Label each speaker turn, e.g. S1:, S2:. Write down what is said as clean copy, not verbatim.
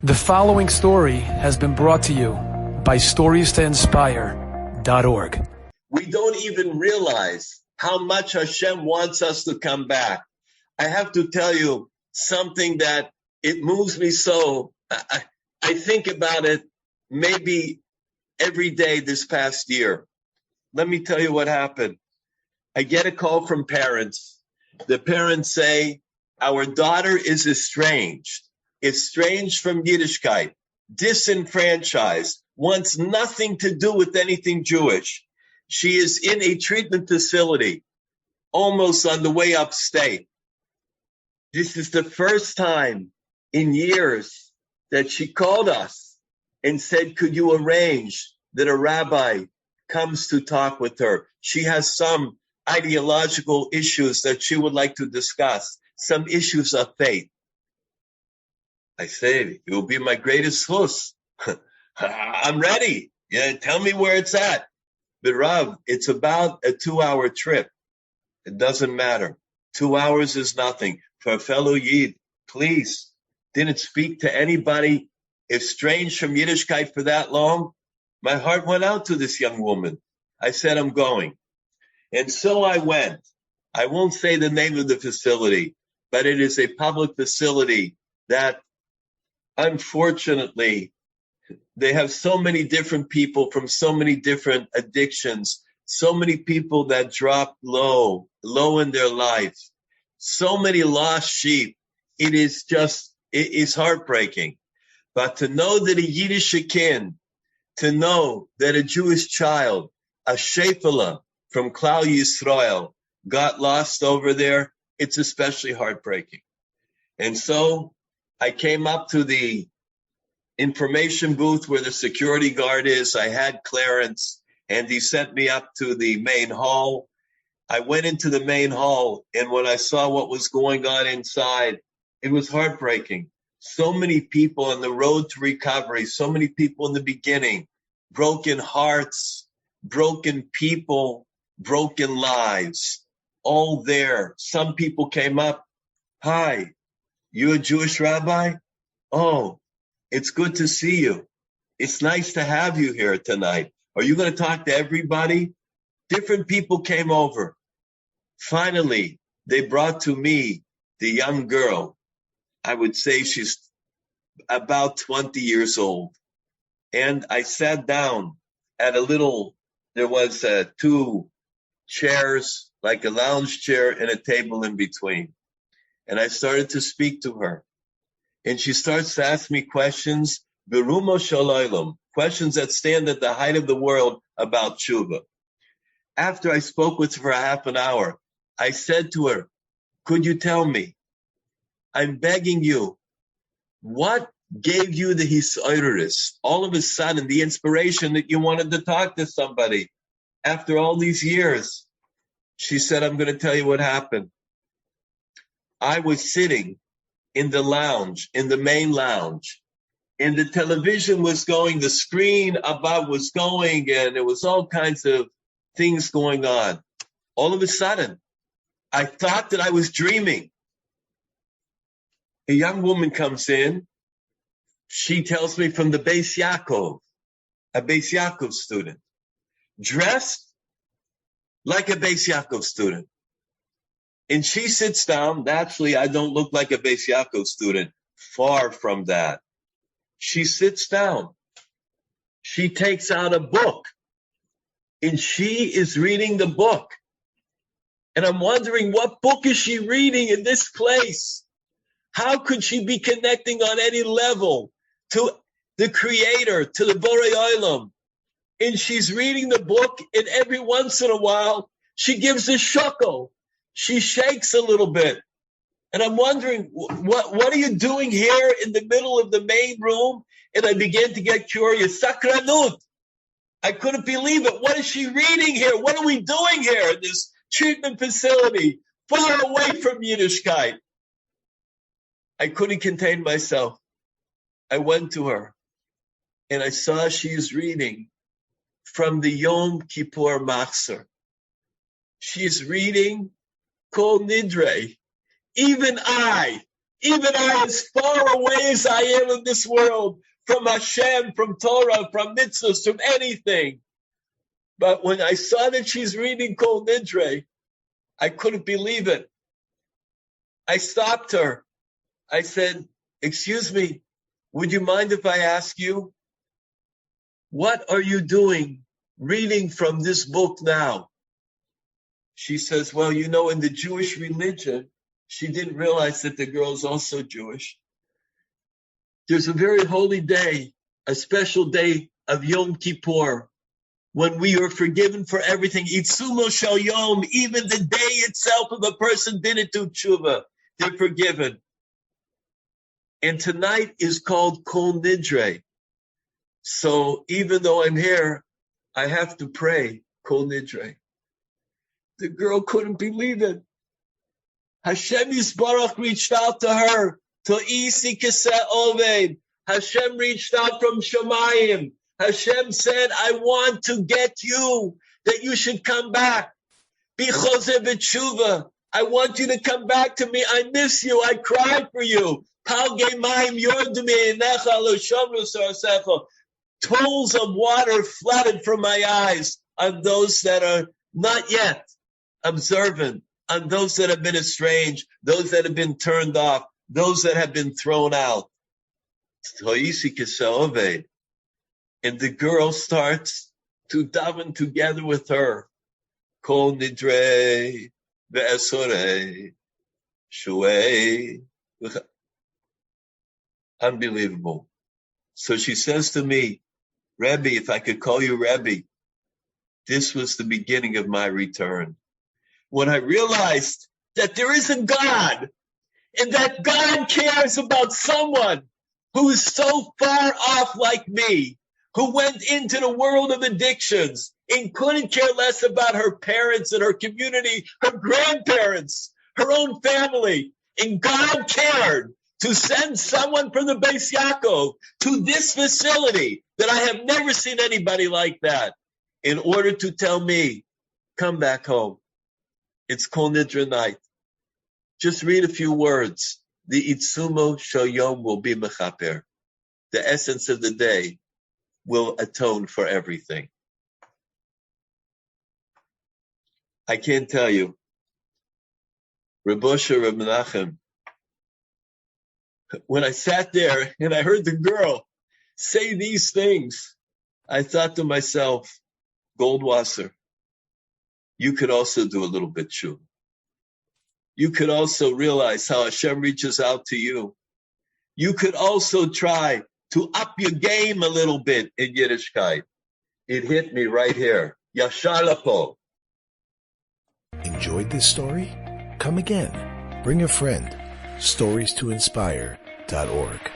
S1: The following story has been brought to you by StoriesToInspire.org.
S2: We don't even realize how much Hashem wants us to come back. I have to tell you something that it moves me so. I think about it maybe every day this past year. Let me tell you what happened. I get a call from parents. The parents say, our daughter is estranged from Yiddishkeit, disenfranchised, wants nothing to do with anything Jewish. She is in a treatment facility, almost on the way upstate. This is the first time in years that she called us and said, could you arrange that a rabbi comes to talk with her? She has some ideological issues that she would like to discuss, some issues of faith. I said, it will be my greatest chus. I'm ready. Yeah, tell me where it's at. But Rav, it's about a 2-hour trip. It doesn't matter. 2 hours is nothing. For a fellow Yid, please, didn't speak to anybody estranged from Yiddishkeit for that long. My heart went out to this young woman. I said, I'm going. And so I went. I won't say the name of the facility, but it is a public facility that unfortunately, they have so many different people from so many different addictions, so many people that drop low in their life, so many lost sheep. It is heartbreaking. But to know that a Yiddish kin, to know that a Jewish child, a Shefela from Klal Yisrael, got lost over there, it's especially heartbreaking. And so I came up to the information booth where the security guard is. I had clearance, and he sent me up to the main hall. I went into the main hall, and when I saw what was going on inside, it was heartbreaking. So many people on the road to recovery, so many people in the beginning, broken hearts, broken people, broken lives, all there. Some people came up, hi, you a Jewish rabbi? Oh, it's good to see you. It's nice to have you here tonight. Are you going to talk to everybody? Different people came over. Finally, they brought to me the young girl. I would say she's about 20 years old. And I sat down at there was 2 chairs, like a lounge chair and a table in between. And I started to speak to her. And she starts to ask me questions, Berumo Shalaylam, questions that stand at the height of the world about Teshuvah. After I spoke with her for a half an hour, I said to her, could you tell me, I'm begging you, what gave you the hisoiris, all of a sudden, the inspiration that you wanted to talk to somebody after all these years? She said, I'm going to tell you what happened. I was sitting in the lounge, in the main lounge, and the television was going, the screen above was going, and there was all kinds of things going on. All of a sudden, I thought that I was dreaming. A young woman comes in. She tells me from the Beis Yaakov, a Beis Yaakov student, dressed like a Beis Yaakov student. And she sits down. Naturally, I don't look like a Beis Yaakov student. Far from that. She sits down. She takes out a book. And she is reading the book. And I'm wondering, what book is she reading in this place? How could she be connecting on any level to the Creator, to the Borei Olam? And she's reading the book, and every once in a while, she gives a shuckle. She shakes a little bit. And I'm wondering, what are you doing here in the middle of the main room? And I began to get curious. Sakranut. I couldn't believe it. What is she reading here? What are we doing here in this treatment facility, far away from Yiddishkeit? I couldn't contain myself. I went to her, and I saw she is reading from the Yom Kippur Machzor. She is reading Kol Nidre. Even I, Even I, as far away as I am in this world, from Hashem, from Torah, from mitzvahs, from anything. But when I saw that she's reading Kol Nidre, I couldn't believe it. I stopped her. I said, excuse me, would you mind if I ask you, what are you doing reading from this book now? She says, well, you know, in the Jewish religion, she didn't realize that the girl's also Jewish. There's a very holy day, a special day of Yom Kippur, when we are forgiven for everything. Itzumo shel Yom, even the day itself, if a person didn't do Teshuvah, they're forgiven. And tonight is called Kol Nidre. So even though I'm here, I have to pray Kol Nidre. The girl couldn't believe it. Hashem Yisbarach reached out to her. To'isi Kiseh Oved. Hashem reached out from Shemayim. Hashem said, I want to get you, that you should come back. Bichozeh b'teshuvah. I want you to come back to me. I miss you. I cry for you. Pools of water flooded from my eyes on those that are not yet observant, on those that have been estranged, those that have been turned off, those that have been thrown out. And the girl starts to daven together with her. Kol nidre ve'esorei shuei. Unbelievable. So she says to me, Rebbe, if I could call you Rebbe, this was the beginning of my return. When I realized that there is a God, and that God cares about someone who is so far off like me, who went into the world of addictions and couldn't care less about her parents and her community, her grandparents, her own family. And God cared to send someone from the Beis Yaakov to this facility that I have never seen anybody like that, in order to tell me, come back home. It's Kol Nidre night. Just read a few words. The Itzumo Shel Yom will be mechaper. The essence of the day will atone for everything. I can't tell you. Reb Osher, Reb Menachem, when I sat there and I heard the girl say these things, I thought to myself, Goldwasser, you could also do a little bit too. You could also realize how Hashem reaches out to you. You could also try to up your game a little bit in Yiddishkeit. It hit me right here. Yashar lapo.
S3: Enjoyed this story? Come again. Bring a friend. StoriesToInspire.org